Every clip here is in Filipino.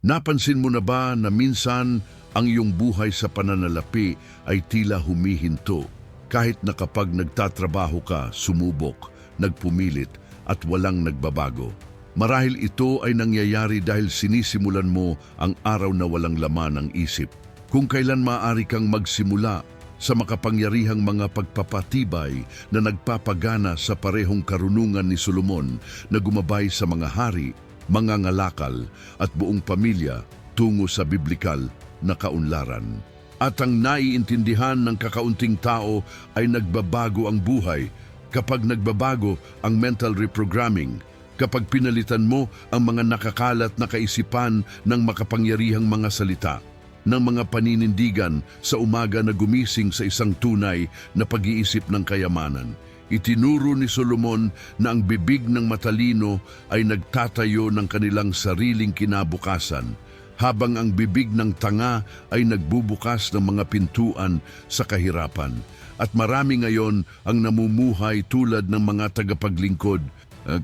Napansin mo na ba na minsan ang iyong buhay sa pananalapi ay tila humihinto kahit na kapag nagtatrabaho ka, sumubok, nagpumilit at walang nagbabago? Marahil ito ay nangyayari dahil sinisimulan mo ang araw na walang laman ng isip. Kung kailan maaari kang magsimula sa makapangyarihang mga pagpapatibay na nagpapagana sa parehong karunungan ni Solomon na gumabay sa mga hari, mga ngalakal at buong pamilya tungo sa biblikal na kaunlaran. At ang naiintindihan ng kakaunting tao ay nagbabago ang buhay kapag nagbabago ang mental reprogramming, kapag pinalitan mo ang mga nakakalat na kaisipan ng makapangyarihang mga salita, ng mga paninindigan sa umaga na gumising sa isang tunay na pag-iisip ng kayamanan. Itinuro ni Solomon na ang bibig ng matalino ay nagtatayo ng kanilang sariling kinabukasan, habang ang bibig ng tanga ay nagbubukas ng mga pintuan sa kahirapan. At marami ngayon ang namumuhay tulad ng mga tagapaglingkod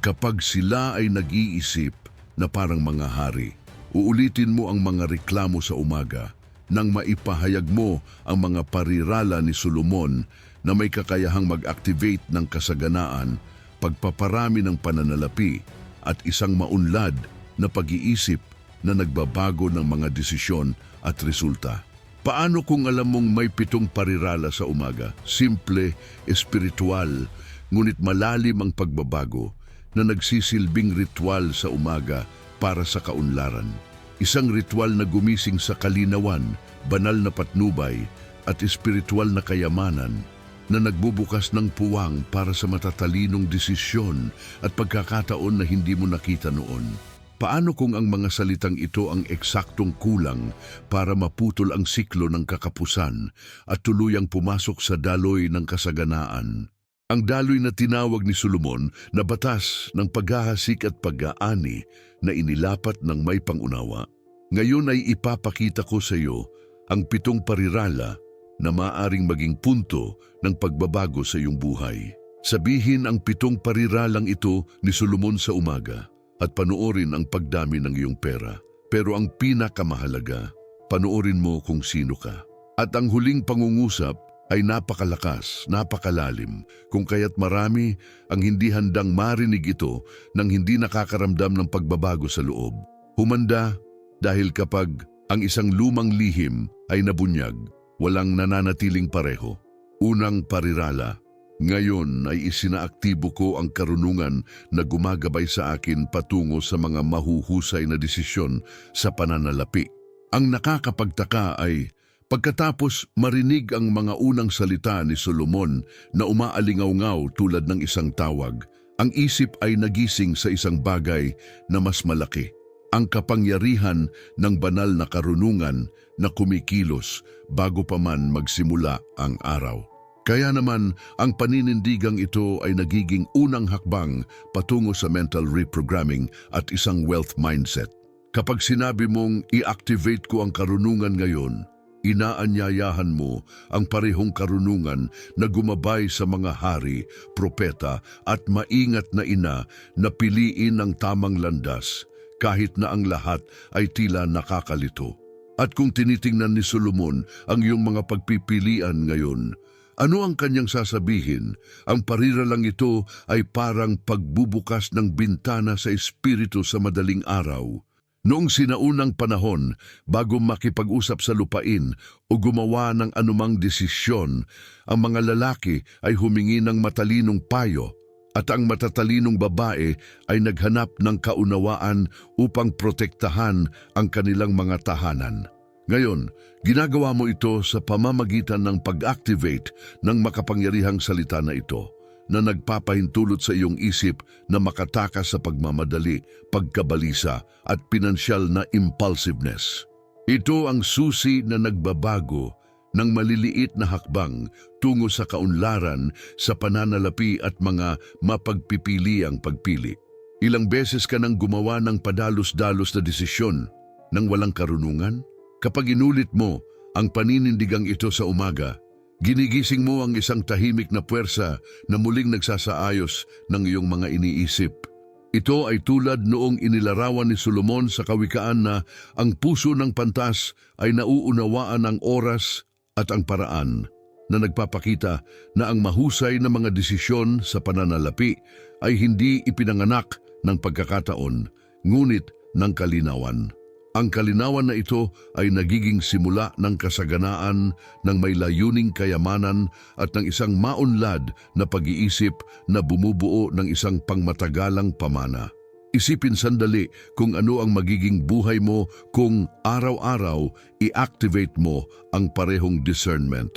kapag sila ay nag-iisip na parang mga hari. Uulitin mo ang mga reklamo sa umaga nang maipahayag mo ang mga parirala ni Solomon na may kakayahang mag-activate ng kasaganaan, pagpaparami ng pananalapi at isang maunlad na pag-iisip na nagbabago ng mga desisyon at resulta. Paano kung alam mong may 7 parirala sa umaga? Simple, espiritual, ngunit malalim ang pagbabago na nagsisilbing ritual sa umaga para sa kaunlaran. Isang ritual na gumising sa kalinawan, banal na patnubay at espiritual na kayamanan na nagbubukas ng puwang para sa matatalinong desisyon at pagkakataon na hindi mo nakita noon. Paano kung ang mga salitang ito ang eksaktong kulang para maputol ang siklo ng kakapusan at tuluyang pumasok sa daloy ng kasaganaan? Ang daloy na tinawag ni Solomon na batas ng paghahasik at pag-aani na inilapat ng may pangunawa. Ngayon ay ipapakita ko sa iyo ang 7 parirala na maaring maging punto ng pagbabago sa iyong buhay. Sabihin ang 7 pariralang ito ni Solomon sa umaga at panoorin ang pagdami ng iyong pera. Pero ang pinakamahalaga, panoorin mo kung sino ka. At ang huling pangungusap ay napakalakas, napakalalim, kung kaya't marami ang hindi handang marinig ito nang hindi nakakaramdam ng pagbabago sa loob. Humanda dahil kapag ang isang lumang lihim ay nabunyag, walang nananatiling pareho. Unang parirala, ngayon ay isinaaktibo ko ang karunungan na gumagabay sa akin patungo sa mga mahuhusay na desisyon sa pananalapi. Ang nakakapagtaka ay pagkatapos marinig ang mga unang salita ni Solomon na umaalingaw-ngaw tulad ng isang tawag, ang isip ay nagising sa isang bagay na mas malaki. Ang kapangyarihan ng banal na karunungan na kumikilos bago pa man magsimula ang araw. Kaya naman, ang paninindigang ito ay nagiging unang hakbang patungo sa mental reprogramming at isang wealth mindset. Kapag sinabi mong i-activate ko ang karunungan ngayon, inaanyayahan mo ang parehong karunungan na gumabay sa mga hari, propeta at maingat na ina na piliin ang tamang landas kahit na ang lahat ay tila nakakalito. At kung tinitingnan ni Solomon ang iyong mga pagpipilian ngayon, ano ang kanyang sasabihin? Ang pariralang ito ay parang pagbubukas ng bintana sa espiritu sa madaling araw. Noong sinaunang panahon, bago makipag-usap sa lupain o gumawa ng anumang desisyon, ang mga lalaki ay humingi ng matalinong payo at ang matatalinong babae ay naghanap ng kaunawaan upang protektahan ang kanilang mga tahanan. Ngayon, ginagawa mo ito sa pamamagitan ng pag-activate ng makapangyarihang salita na ito na nagpapahintulot sa iyong isip na makatakas sa pagmamadali, pagkabalisa at pinansyal na impulsiveness. Ito ang susi na nagbabago ng maliliit na hakbang tungo sa kaunlaran sa pananalapi at mga mapagpipiliang pagpili. Ilang beses ka nang gumawa ng padalos-dalos na desisyon nang walang karunungan? Kapag inulit mo ang paninindigang ito sa umaga, ginigising mo ang isang tahimik na puwersa na muling nagsasaayos ng iyong mga iniisip. Ito ay tulad noong inilarawan ni Solomon sa Kawikaan na ang puso ng pantas ay nauunawaan ang oras at ang paraan, na nagpapakita na ang mahusay na mga desisyon sa pananalapi ay hindi ipinanganak ng pagkakataon, ngunit ng kalinawan. Ang kalinawan na ito ay nagiging simula ng kasaganaan, ng may layuning kayamanan at ng isang maunlad na pag-iisip na bumubuo ng isang pangmatagalang pamana. Isipin sandali kung ano ang magiging buhay mo kung araw-araw i-activate mo ang parehong discernment.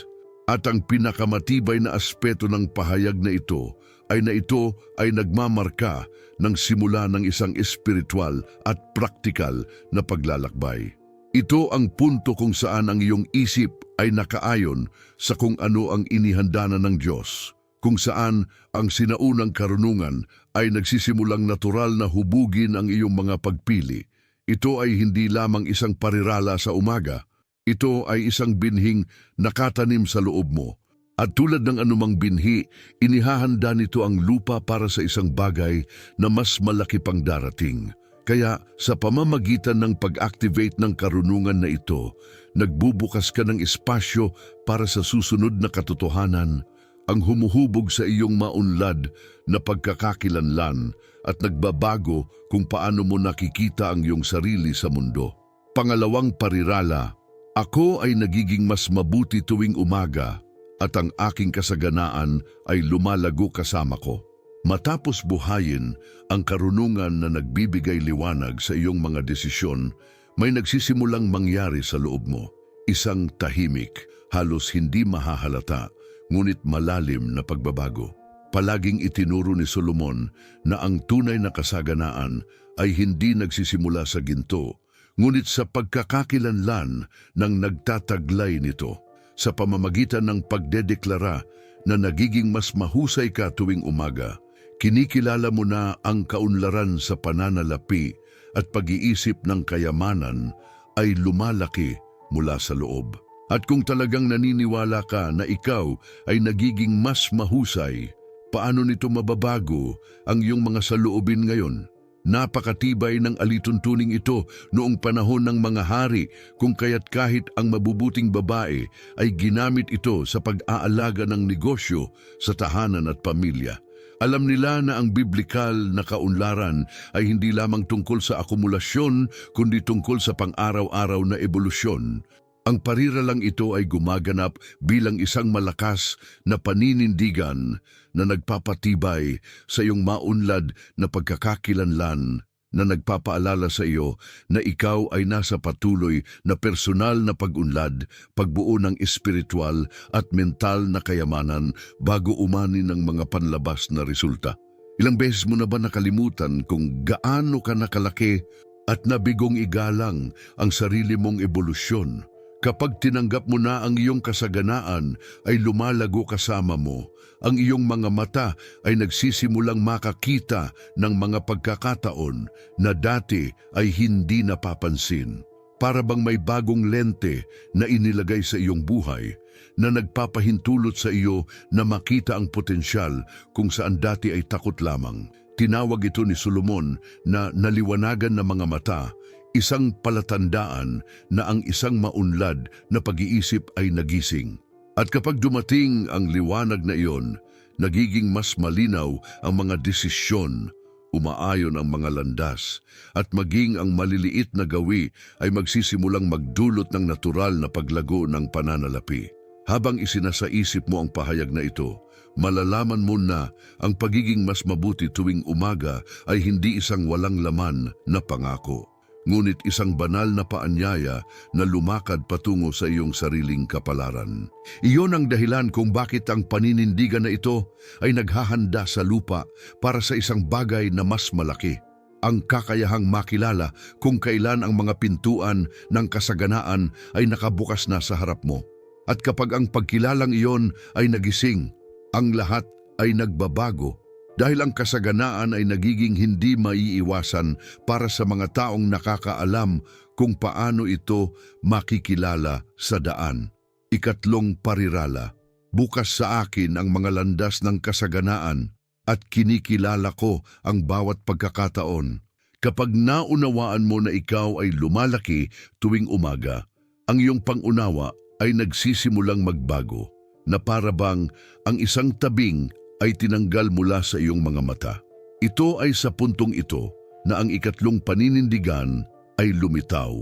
At ang pinakamatibay na aspeto ng pahayag na ito ay nagmamarka ng simula ng isang espiritual at praktikal na paglalakbay. Ito ang punto kung saan ang iyong isip ay nakaayon sa kung ano ang inihanda na ng Diyos, kung saan ang sinaunang karunungan ay nagsisimulang natural na hubugin ang iyong mga pagpili. Ito ay hindi lamang isang parirala sa umaga, ito ay isang binhing nakatanim sa loob mo. At tulad ng anumang binhi, inihahanda nito ang lupa para sa isang bagay na mas malaki pang darating. Kaya sa pamamagitan ng pag-activate ng karunungan na ito, nagbubukas ka ng espasyo para sa susunod na katotohanan, ang humuhubog sa iyong maunlad na pagkakakilanlan at nagbabago kung paano mo nakikita ang iyong sarili sa mundo. Pangalawang parirala, ako ay nagiging mas mabuti tuwing umaga at ang aking kasaganaan ay lumalago kasama ko. Matapos buhayin ang karunungan na nagbibigay liwanag sa iyong mga desisyon, may nagsisimulang mangyari sa loob mo. Isang tahimik, halos hindi mahahalata, ngunit malalim na pagbabago. Palaging itinuro ni Solomon na ang tunay na kasaganaan ay hindi nagsisimula sa ginto, ngunit sa pagkakakilanlan ng nagtataglay nito. Sa pamamagitan ng pagdedeklara na nagiging mas mahusay ka tuwing umaga, kinikilala mo na ang kaunlaran sa pananalapi at pag-iisip ng kayamanan ay lumalaki mula sa loob. At kung talagang naniniwala ka na ikaw ay nagiging mas mahusay, paano nito mababago ang iyong mga saloobin ngayon? Napakatibay ng alituntuning ito noong panahon ng mga hari, kung kaya't kahit ang mabubuting babae ay ginamit ito sa pag-aalaga ng negosyo sa tahanan at pamilya. Alam nila na ang biblikal na kaunlaran ay hindi lamang tungkol sa akumulasyon, kundi tungkol sa pang-araw-araw na ebolusyon. Ang pariralang ito ay gumaganap bilang isang malakas na paninindigan na nagpapatibay sa iyong maunlad na pagkakakilanlan, na nagpapaalala sa iyo na ikaw ay nasa patuloy na personal na pag-unlad, pagbuo ng espiritual at mental na kayamanan bago umani ng mga panlabas na resulta. Ilang beses mo na ba nakalimutan kung gaano ka nakalaki at nabigong igalang ang sarili mong ebolusyon? Kapag tinanggap mo na ang iyong kasaganaan ay lumalago kasama mo, ang iyong mga mata ay nagsisimulang makakita ng mga pagkakataon na dati ay hindi napapansin. Para bang may bagong lente na inilagay sa iyong buhay na nagpapahintulot sa iyo na makita ang potensyal kung saan dati ay takot lamang. Tinawag ito ni Solomon na naliwanagan na mga mata, isang palatandaan na ang isang maunlad na pag-iisip ay nagising. At kapag dumating ang liwanag na iyon, nagiging mas malinaw ang mga desisyon, umaayon ang mga landas, at maging ang maliliit na gawi ay magsisimulang magdulot ng natural na paglago ng pananalapi. Habang isinasaisip mo ang pahayag na ito, malalaman mo na ang pagiging mas mabuti tuwing umaga ay hindi isang walang laman na pangako, ngunit isang banal na paanyaya na lumakad patungo sa iyong sariling kapalaran. Iyon ang dahilan kung bakit ang paninindigan na ito ay naghahanda sa lupa para sa isang bagay na mas malaki. Ang kakayahang makilala kung kailan ang mga pintuan ng kasaganaan ay nakabukas na sa harap mo. At kapag ang pagkilalang iyon ay nagising, ang lahat ay nagbabago. Dahil ang kasaganaan ay nagiging hindi maiiwasan para sa mga taong nakakaalam kung paano ito makikilala sa daan. Ikatlong parirala, bukas sa akin ang mga landas ng kasaganaan at kinikilala ko ang bawat pagkakataon. Kapag naunawaan mo na ikaw ay lumalaki tuwing umaga, ang iyong pangunawa ay nagsisimulang magbago, na para bang ang isang tabing ay tinanggal mula sa iyong mga mata. Ito ay sa puntong ito na ang ikatlong paninindigan ay lumitaw.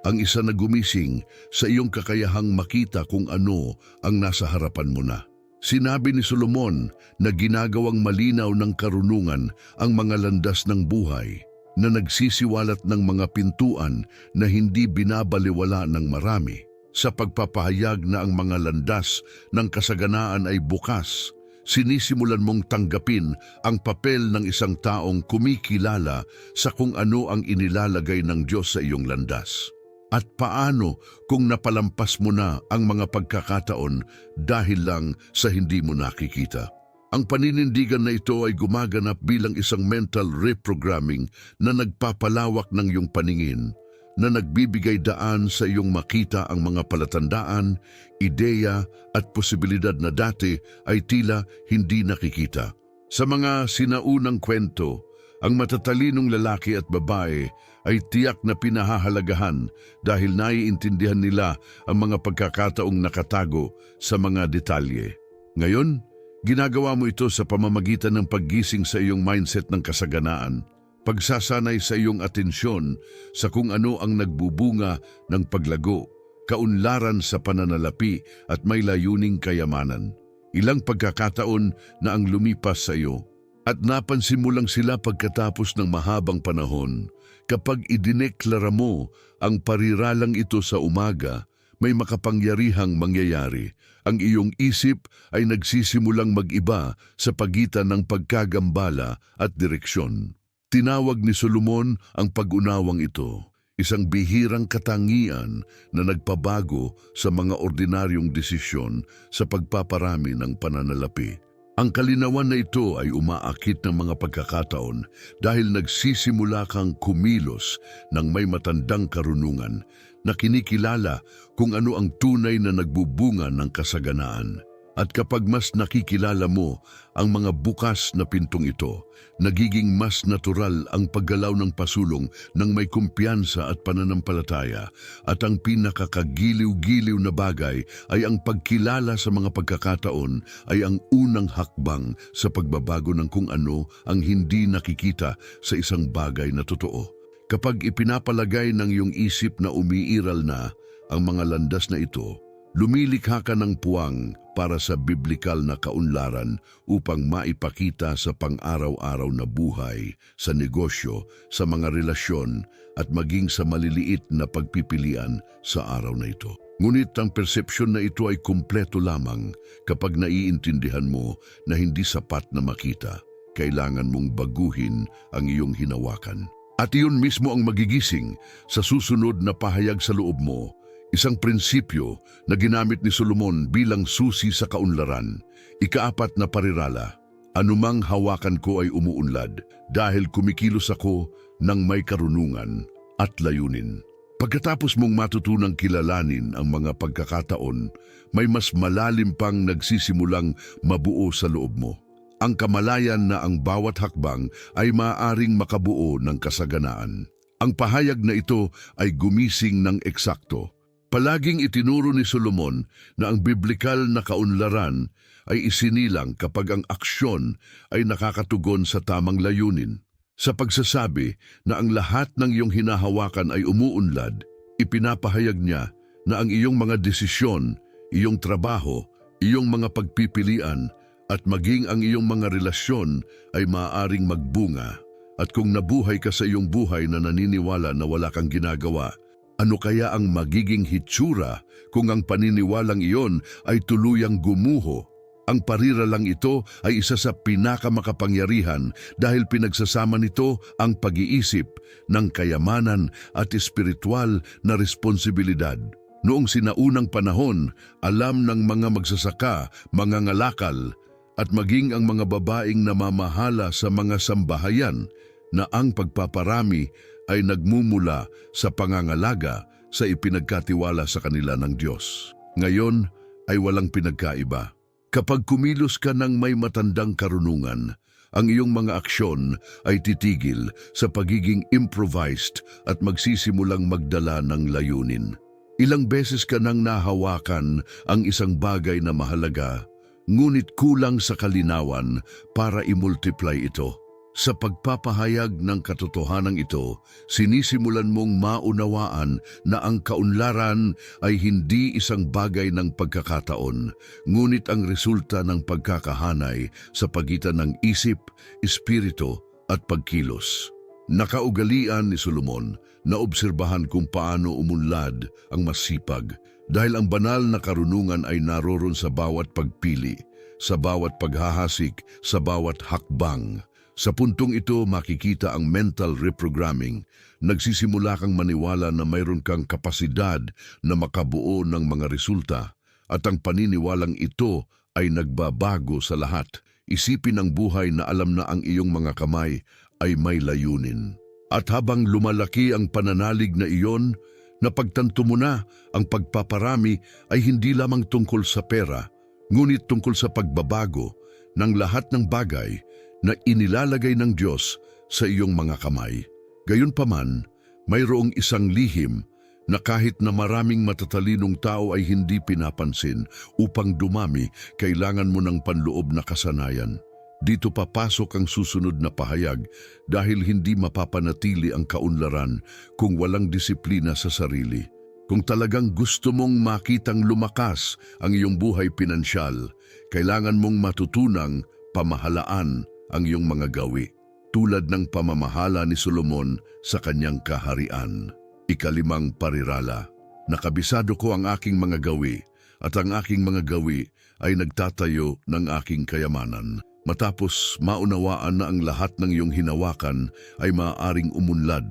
Ang isa na gumising sa iyong kakayahang makita kung ano ang nasa harapan mo na. Sinabi ni Solomon na ginagawang malinaw ng karunungan ang mga landas ng buhay, na nagsisiwalat ng mga pintuan na hindi binabaliwala ng marami, sa pagpapahayag na ang mga landas ng kasaganaan ay bukas. Sinisimulan mong tanggapin ang papel ng isang taong kumikilala sa kung ano ang inilalagay ng Diyos sa iyong landas. At paano kung napalampas mo na ang mga pagkakataon dahil lang sa hindi mo nakikita? Ang paninindigan na ito ay gumaganap bilang isang mental reprogramming na nagpapalawak ng iyong paningin, na nagbibigay daan sa iyong makita ang mga palatandaan, ideya at posibilidad na dati ay tila hindi nakikita. Sa mga sinaunang kwento, ang matatalinong lalaki at babae ay tiyak na pinahahalagahan dahil naiintindihan nila ang mga pagkakataong nakatago sa mga detalye. Ngayon, ginagawa mo ito sa pamamagitan ng paggising sa iyong mindset ng kasaganaan, pagsasanay sa iyong atensyon sa kung ano ang nagbubunga ng paglago, kaunlaran sa pananalapi at may layuning kayamanan. Ilang pagkakataon na ang lumipas sa iyo at napansin mo lang sila pagkatapos ng mahabang panahon. Kapag idineklara mo ang pariralang ito sa umaga, may makapangyarihang mangyayari. Ang iyong isip ay nagsisimulang mag-iba sa pagitan ng pagkagambala at direksyon. Tinawag ni Solomon ang pag-unawang ito, isang bihirang katangian na nagpabago sa mga ordinaryong desisyon sa pagpaparami ng pananalapi. Ang kalinawan na ito ay umaakit ng mga pagkakataon dahil nagsisimula kang kumilos ng may matandang karunungan na kinikilala kung ano ang tunay na nagbubunga ng kasaganaan. At kapag mas nakikilala mo ang mga bukas na pintong ito, nagiging mas natural ang paggalaw ng pasulong ng may kumpiyansa at pananampalataya. At ang pinakakagiliw-giliw na bagay ay ang pagkilala sa mga pagkakataon ay ang unang hakbang sa pagbabago ng kung ano ang hindi nakikita sa isang bagay na totoo. Kapag ipinapalagay ng iyong isip na umiiral na ang mga landas na ito, lumilikha ka ng puwang para sa biblikal na kaunlaran upang maipakita sa pang-araw-araw na buhay, sa negosyo, sa mga relasyon at maging sa maliliit na pagpipilian sa araw na ito. Ngunit ang persepsyon na ito ay kumpleto lamang kapag naiintindihan mo na hindi sapat na makita. Kailangan mong baguhin ang iyong hinawakan. At iyon mismo ang magigising sa susunod na pahayag sa loob mo. Isang prinsipyo na ginamit ni Solomon bilang susi sa kaunlaran. Ikaapat na parirala, anumang hawakan ko ay umuunlad dahil kumikilos ako ng may karunungan at layunin. Pagkatapos mong matutunang kilalanin ang mga pagkakataon, may mas malalim pang nagsisimulang mabuo sa loob mo. Ang kamalayan na ang bawat hakbang ay maaaring makabuo ng kasaganaan. Ang pahayag na ito ay gumising ng eksakto. Palaging itinuro ni Solomon na ang biblikal na kaunlaran ay isinilang kapag ang aksyon ay nakakatugon sa tamang layunin. Sa pagsasabi na ang lahat ng iyong hinahawakan ay umuunlad, ipinapahayag niya na ang iyong mga desisyon, iyong trabaho, iyong mga pagpipilian at maging ang iyong mga relasyon ay maaaring magbunga. At kung nabuhay ka sa iyong buhay na naniniwala na wala kang ginagawa, ano kaya ang magiging hitsura kung ang paniniwalang iyon ay tuluyang gumuho? Ang pariralang ito ay isa sa pinakamakapangyarihan dahil pinagsasama nito ang pag-iisip ng kayamanan at espiritual na responsibilidad. Noong sinaunang panahon, alam ng mga magsasaka, mga ngalakal, at maging ang mga babaeng namamahala sa mga sambahayan na ang pagpaparami ay nagmumula sa pangangalaga sa ipinagkatiwala sa kanila ng Diyos. Ngayon ay walang pinagkaiba. Kapag kumilos ka ng may matandang karunungan, ang iyong mga aksyon ay titigil sa pagiging improvised at magsisimulang magdala ng layunin. Ilang beses ka nang nahawakan ang isang bagay na mahalaga, ngunit kulang sa kalinawan para i-multiply ito. Sa pagpapahayag ng katotohanan ito, sinisimulan mong maunawaan na ang kaunlaran ay hindi isang bagay ng pagkakataon, ngunit ang resulta ng pagkakahanay sa pagitan ng isip, espiritu at pagkilos. Nakaugalian ni Solomon na obserbahan kung paano umunlad ang masipag dahil ang banal na karunungan ay naroon sa bawat pagpili, sa bawat paghahasik, sa bawat hakbang. Sa puntong ito makikita ang mental reprogramming. Nagsisimula kang maniwala na mayroon kang kapasidad na makabuo ng mga resulta at ang paniniwalang ito ay nagbabago sa lahat. Isipin ang buhay na alam na ang iyong mga kamay ay may layunin. At habang lumalaki ang pananalig na iyon, napagtanto mo na ang pagpaparami ay hindi lamang tungkol sa pera, ngunit tungkol sa pagbabago ng lahat ng bagay na inilalagay ng Diyos sa iyong mga kamay. Gayunpaman, mayroong isang lihim na kahit na maraming matatalinong tao ay hindi pinapansin. Upang dumami, kailangan mo ng panloob na kasanayan. Dito papasok ang susunod na pahayag dahil hindi mapapanatili ang kaunlaran kung walang disiplina sa sarili. Kung talagang gusto mong makitang lumakas ang iyong buhay pinansyal, kailangan mong matutunang pamahalaan ang iyong mga gawi, tulad ng pamamahala ni Solomon sa kanyang kaharian. Ikalimang parirala, nakabisado ko ang aking mga gawi at ang aking mga gawi ay nagtatayo ng aking kayamanan. Matapos maunawaan na ang lahat ng iyong hinawakan ay maaaring umunlad,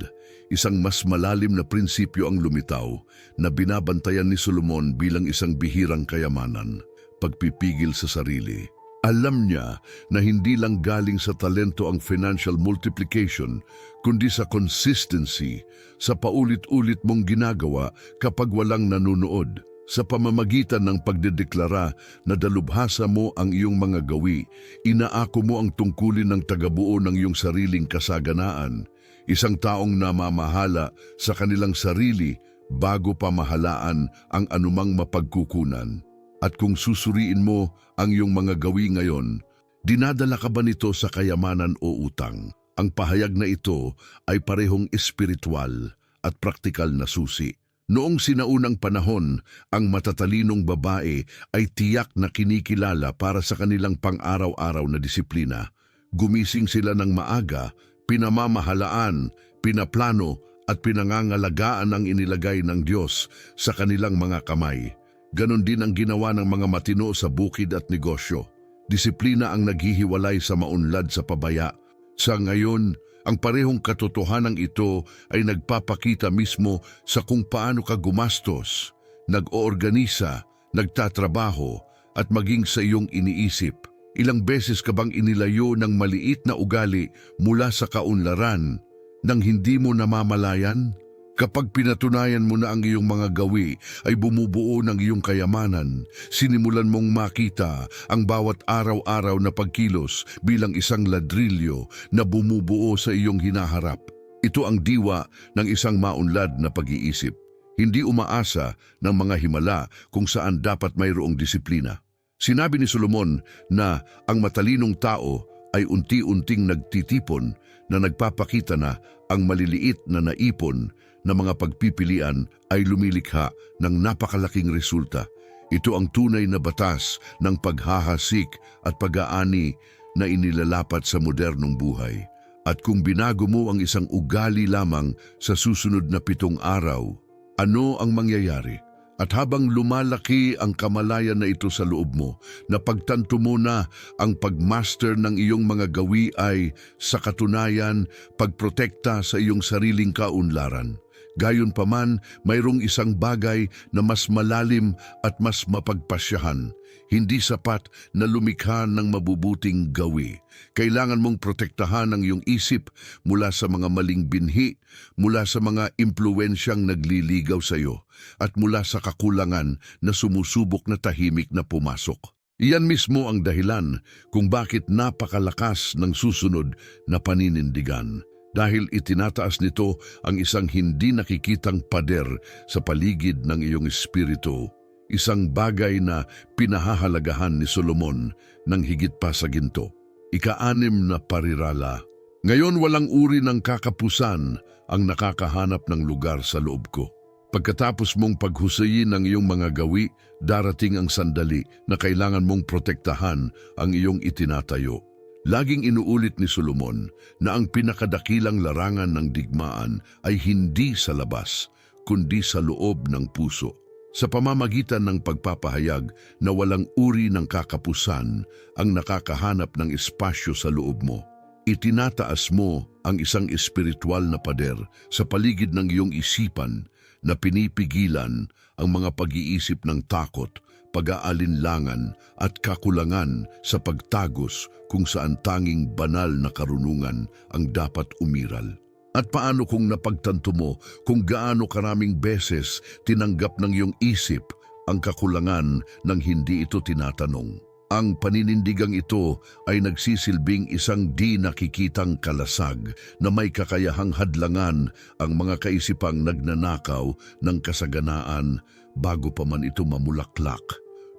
isang mas malalim na prinsipyo ang lumitaw na binabantayan ni Solomon bilang isang bihirang kayamanan, pagpipigil sa sarili. Alam niya na hindi lang galing sa talento ang financial multiplication, kundi sa consistency, sa paulit-ulit mong ginagawa kapag walang nanunood. Sa pamamagitan ng pagdedeklara na dalubhasa mo ang iyong mga gawi, inaako mo ang tungkulin ng tagabuo ng iyong sariling kasaganaan, isang taong namamahala sa kanilang sarili bago pamahalaan ang anumang mapagkukunan. At kung susuriin mo ang iyong mga gawi ngayon, dinadala ka ba nito sa kayamanan o utang? Ang pahayag na ito ay parehong espiritual at praktikal na susi. Noong sinaunang panahon, ang matatalinong babae ay tiyak na kinikilala para sa kanilang pang-araw-araw na disiplina. Gumising sila ng maaga, pinamamahalaan, pinaplano at pinangangalagaan ang inilagay ng Diyos sa kanilang mga kamay. Ganon din ang ginawa ng mga matino sa bukid at negosyo. Disiplina ang naghihiwalay sa maunlad sa pabaya. Sa ngayon, ang parehong katotohanan ito ay nagpapakita mismo sa kung paano ka gumastos, nag-oorganisa, nagtatrabaho, at maging sa iyong iniisip. Ilang beses ka bang inilayo ng maliit na ugali mula sa kaunlaran nang hindi mo namamalayan? Kapag pinatunayan mo na ang iyong mga gawi ay bumubuo ng iyong kayamanan, sinimulan mong makita ang bawat araw-araw na pagkilos bilang isang ladrilyo na bumubuo sa iyong hinaharap. Ito ang diwa ng isang maunlad na pag-iisip. Hindi umaasa ng mga himala kung saan dapat mayroong disiplina. Sinabi ni Solomon na ang matalinong tao ay unti-unting nagtitipon na nagpapakita na ang maliliit na naipon na mga pagpipilian ay lumilikha ng napakalaking resulta. Ito ang tunay na batas ng paghahasik at pag-aani na inilalapat sa modernong buhay. At kung binago mo ang isang ugali lamang sa susunod na 7 araw, ano ang mangyayari? At habang lumalaki ang kamalayan na ito sa loob mo, napagtanto mo na ang pagmaster ng iyong mga gawi ay, sa katunayan, pagprotekta sa iyong sariling kaunlaran. Gayunpaman, mayroong isang bagay na mas malalim at mas mapagpasyahan. Hindi sapat na lumikha ng mabubuting gawi. Kailangan mong protektahan ang iyong isip mula sa mga maling binhi, mula sa mga impluwensyang nagliligaw sa iyo, at mula sa kakulangan na sumusubok na tahimik na pumasok. Iyan mismo ang dahilan kung bakit napakalakas ng susunod na paninindigan. Dahil itinataas nito ang isang hindi nakikitang pader sa paligid ng iyong espiritu. Isang bagay na pinahahalagahan ni Solomon ng higit pa sa ginto. Ika-6 na parirala. Ngayon walang uri ng kakapusan ang nakakahanap ng lugar sa loob ko. Pagkatapos mong paghusayin ang iyong mga gawi, darating ang sandali na kailangan mong protektahan ang iyong itinatayo. Laging inuulit ni Solomon na ang pinakadakilang larangan ng digmaan ay hindi sa labas, kundi sa loob ng puso. Sa pamamagitan ng pagpapahayag na walang uri ng kakapusan ang nakakahanap ng espasyo sa loob mo. Itinataas mo ang isang espiritual na pader sa paligid ng iyong isipan na pinipigilan ang mga pag-iisip ng takot, pag-aalinlangan at kakulangan sa pagtagos kung saan tanging banal na karunungan ang dapat umiral. At paano kung napagtanto mo kung gaano karaming beses tinanggap ng iyong isip ang kakulangan nang hindi ito tinatanong? Ang paninindigang ito ay nagsisilbing isang di nakikitang kalasag na may kakayahang hadlangan ang mga kaisipang nagnanakaw ng kasaganaan bago pa man ito mamulaklak.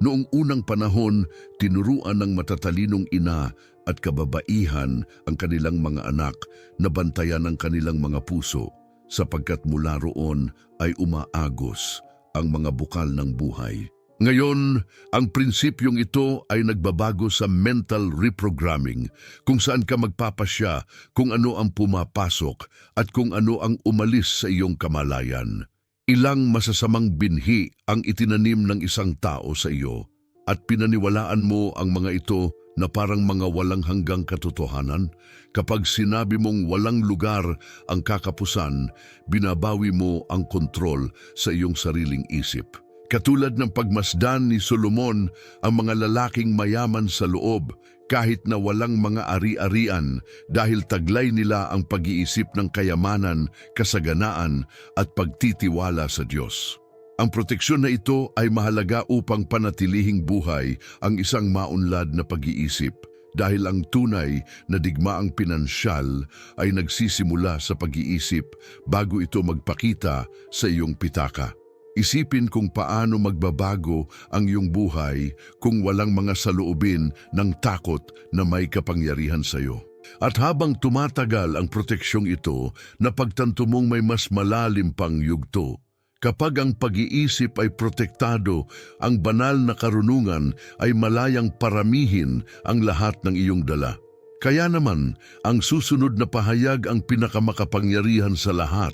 Noong unang panahon, tinuruan ng matatalinong ina at kababaihan ang kanilang mga anak na bantayan ang kanilang mga puso sapagkat mula roon ay umaagos ang mga bukal ng buhay. Ngayon, ang prinsipyong ito ay nagbabago sa mental reprogramming kung saan ka magpapasya kung ano ang pumapasok at kung ano ang umalis sa iyong kamalayan. Ilang masasamang binhi ang itinanim ng isang tao sa iyo at pinaniwalaan mo ang mga ito na parang mga walang hanggang katotohanan. Kapag sinabi mong walang lugar ang kakapusan, binabawi mo ang kontrol sa iyong sariling isip. Katulad ng pagmasdan ni Solomon ang mga lalaking mayaman sa loob kahit na walang mga ari-arian dahil taglay nila ang pag-iisip ng kayamanan, kasaganaan at pagtitiwala sa Diyos. Ang proteksyon na ito ay mahalaga upang panatilihing buhay ang isang maunlad na pag-iisip dahil ang tunay na digmaang pinansyal ay nagsisimula sa pag-iisip bago ito magpakita sa iyong pitaka. Isipin kung paano magbabago ang iyong buhay kung walang mga saloobin ng takot na may kapangyarihan sa iyo. At habang tumatagal ang proteksyong ito, napagtanto mong may mas malalim pang yugto. Kapag ang pag-iisip ay protektado, ang banal na karunungan ay malayang paramihin ang lahat ng iyong dala. Kaya naman, ang susunod na pahayag ang pinakamakapangyarihan sa lahat,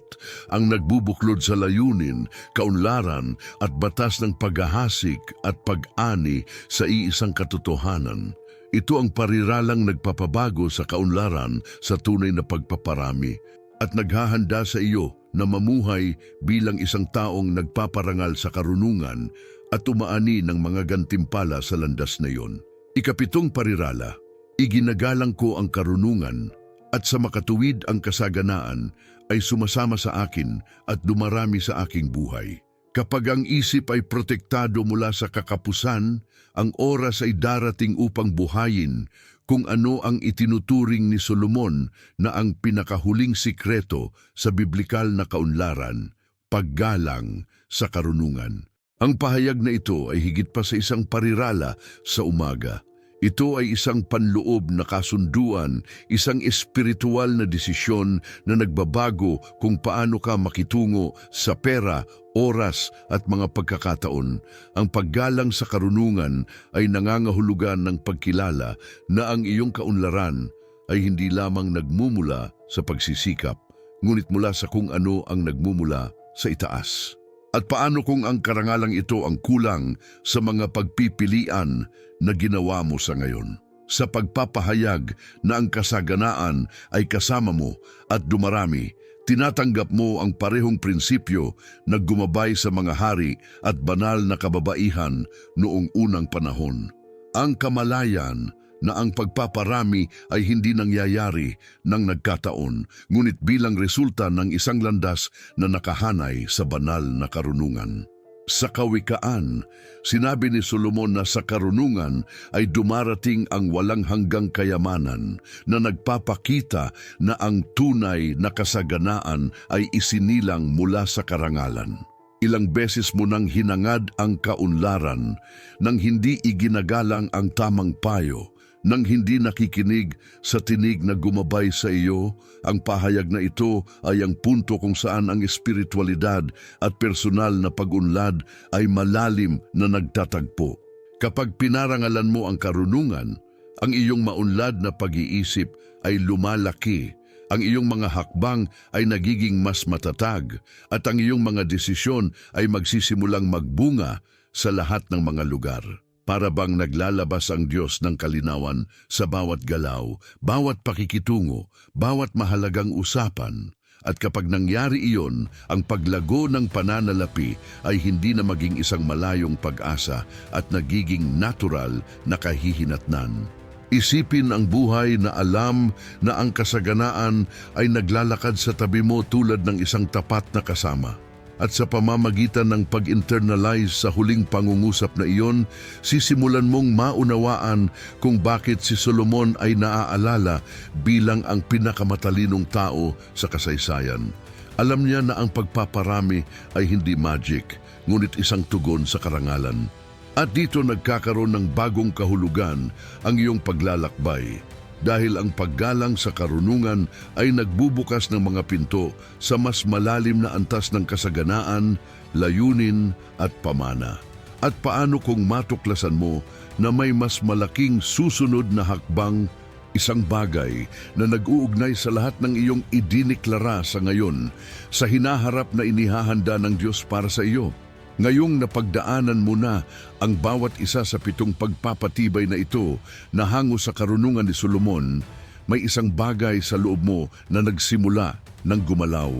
ang nagbubuklod sa layunin, kaunlaran at batas ng paghahasik at pag-ani sa iisang katotohanan. Ito ang pariralang nagpapabago sa kaunlaran sa tunay na pagpaparami at naghahanda sa iyo na mamuhay bilang isang taong nagpaparangal sa karunungan at umaani ng mga gantimpala sa landas na iyon. Ika-7 parirala. Iginagalang ko ang karunungan at sa makatuwid ang kasaganaan ay sumasama sa akin at dumarami sa aking buhay. Kapag ang isip ay protektado mula sa kakapusan, ang oras ay darating upang buhayin kung ano ang itinuturing ni Solomon na ang pinakahuling sikreto sa biblikal na kaunlaran, paggalang sa karunungan. Ang pahayag na ito ay higit pa sa isang parirala sa umaga. Ito ay isang panloob na kasunduan, isang espiritual na desisyon na nagbabago kung paano ka makitungo sa pera, oras at mga pagkakataon. Ang paggalang sa karunungan ay nangangahulugan ng pagkilala na ang iyong kaunlaran ay hindi lamang nagmumula sa pagsisikap, ngunit mula sa kung ano ang nagmumula sa itaas. At paano kung ang karangalang ito ang kulang sa mga pagpipilian na ginawa mo sa ngayon? Sa pagpapahayag na ang kasaganaan ay kasama mo at dumarami, tinatanggap mo ang parehong prinsipyo na gumabay sa mga hari at banal na kababaihan noong unang panahon. Ang kamalayan na ang pagpaparami ay hindi nangyayari ng nagkataon, ngunit bilang resulta ng isang landas na nakahanay sa banal na karunungan. Sa Kawikaan, sinabi ni Solomon na sa karunungan ay dumarating ang walang hanggang kayamanan na nagpapakita na ang tunay na kasaganaan ay isinilang mula sa karangalan. Ilang beses mo nang hinangad ang kaunlaran nang hindi iginagalang ang tamang payo, nang hindi nakikinig sa tinig na gumabay sa iyo. Ang pahayag na ito ay ang punto kung saan ang espiritualidad at personal na pag-unlad ay malalim na nagtatagpo. Kapag pinarangalan mo ang karunungan, ang iyong maunlad na pag-iisip ay lumalaki, ang iyong mga hakbang ay nagiging mas matatag, at ang iyong mga desisyon ay magsisimulang magbunga sa lahat ng mga lugar. Para bang naglalabas ang Diyos ng kalinawan sa bawat galaw, bawat pakikitungo, bawat mahalagang usapan. At kapag nangyari iyon, ang paglago ng pananalapi ay hindi na maging isang malayong pag-asa at nagiging natural na kahihinatnan. Isipin ang buhay na alam na ang kasaganaan ay naglalakad sa tabi mo tulad ng isang tapat na kasama. At sa pamamagitan ng pag-internalize sa huling pangungusap na iyon, sisimulan mong maunawaan kung bakit si Solomon ay naaalala bilang ang pinakamatalinong tao sa kasaysayan. Alam niya na ang pagpaparami ay hindi magic, ngunit isang tugon sa karangalan. At dito nagkakaroon ng bagong kahulugan ang iyong paglalakbay. Dahil ang paggalang sa karunungan ay nagbubukas ng mga pinto sa mas malalim na antas ng kasaganaan, layunin at pamana. At paano kung matuklasan mo na may mas malaking susunod na hakbang, isang bagay na nag-uugnay sa lahat ng iyong idiniklara sa ngayon, sa hinaharap na inihahanda ng Diyos para sa iyo. Ngayong napagdaanan mo na ang bawat isa sa 7 pagpapatibay na ito na hango sa karunungan ni Solomon, may isang bagay sa loob mo na nagsimula ng gumalaw.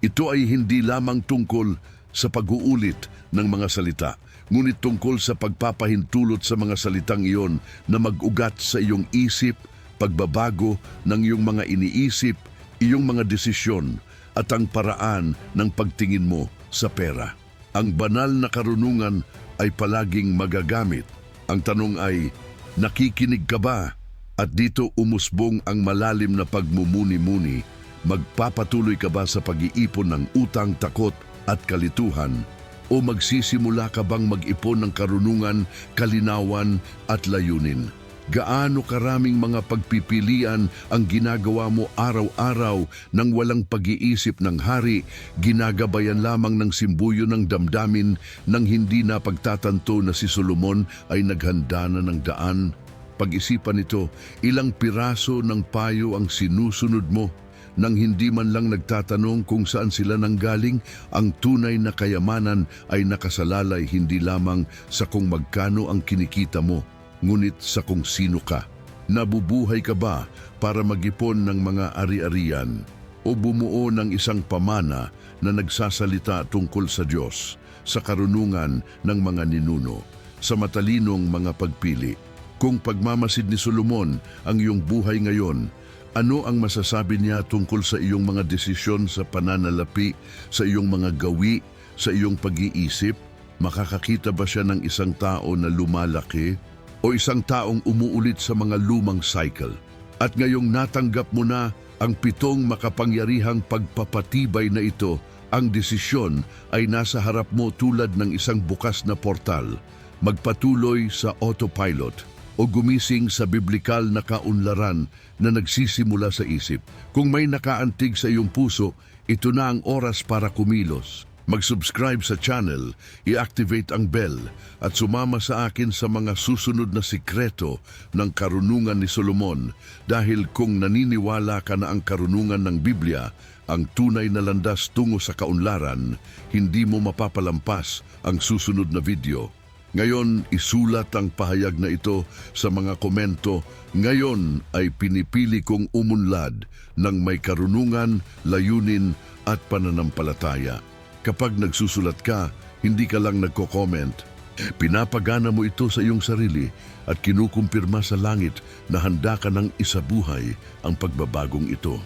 Ito ay hindi lamang tungkol sa pag-uulit ng mga salita, ngunit tungkol sa pagpapahintulot sa mga salitang iyon na mag-ugat sa iyong isip, pagbabago ng iyong mga iniisip, iyong mga desisyon at ang paraan ng pagtingin mo sa pera. Ang banal na karunungan ay palaging magagamit. Ang tanong ay, nakikinig ka ba? At dito umusbong ang malalim na pagmumuni-muni. Magpapatuloy ka ba sa pag-iipon ng utang, takot at kalituhan? O magsisimula ka bang mag-ipon ng karunungan, kalinawan at layunin? Gaano karaming mga pagpipilian ang ginagawa mo araw-araw nang walang pag-iisip ng hari, ginagabayan lamang ng simbuyo ng damdamin nang hindi na pagtatanto na si Solomon ay naghanda na ng daan. Pag-isipan ito, ilang piraso ng payo ang sinusunod mo nang hindi man lang nagtatanong kung saan sila nanggaling. Ang tunay na kayamanan ay nakasalalay hindi lamang sa kung magkano ang kinikita mo, ngunit sa kung sino ka. Nabubuhay ka ba para mag-ipon ng mga ari-arian o bumuo ng isang pamana na nagsasalita tungkol sa Diyos, sa karunungan ng mga ninuno, sa matalinong mga pagpili? Kung pagmamasid ni Solomon ang iyong buhay ngayon, ano ang masasabi niya tungkol sa iyong mga desisyon sa pananalapi, sa iyong mga gawi, sa iyong pag-iisip? Makakakita ba siya ng isang tao na lumalaki o isang taong umuulit sa mga lumang cycle? At ngayong natanggap mo na ang 7 makapangyarihang pagpapatibay na ito, ang desisyon ay nasa harap mo tulad ng isang bukas na portal. Magpatuloy sa autopilot o gumising sa biblikal na kaunlaran na nagsisimula sa isip. Kung may nakaantig sa iyong puso, ito na ang oras para kumilos. Mag-subscribe sa channel, i-activate ang bell at sumama sa akin sa mga susunod na sikreto ng karunungan ni Solomon, dahil kung naniniwala ka na ang karunungan ng Biblia ang tunay na landas tungo sa kaunlaran, hindi mo mapapalampas ang susunod na video. Ngayon, isulat ang pahayag na ito sa mga komento. Ngayon ay pinipili kong umunlad ng may karunungan, layunin at pananampalataya. Kapag nagsusulat ka, hindi ka lang nagko-comment. Pinapagana mo ito sa iyong sarili at kinukumpirma sa langit na handa ka ng isabuhay ang pagbabagong ito.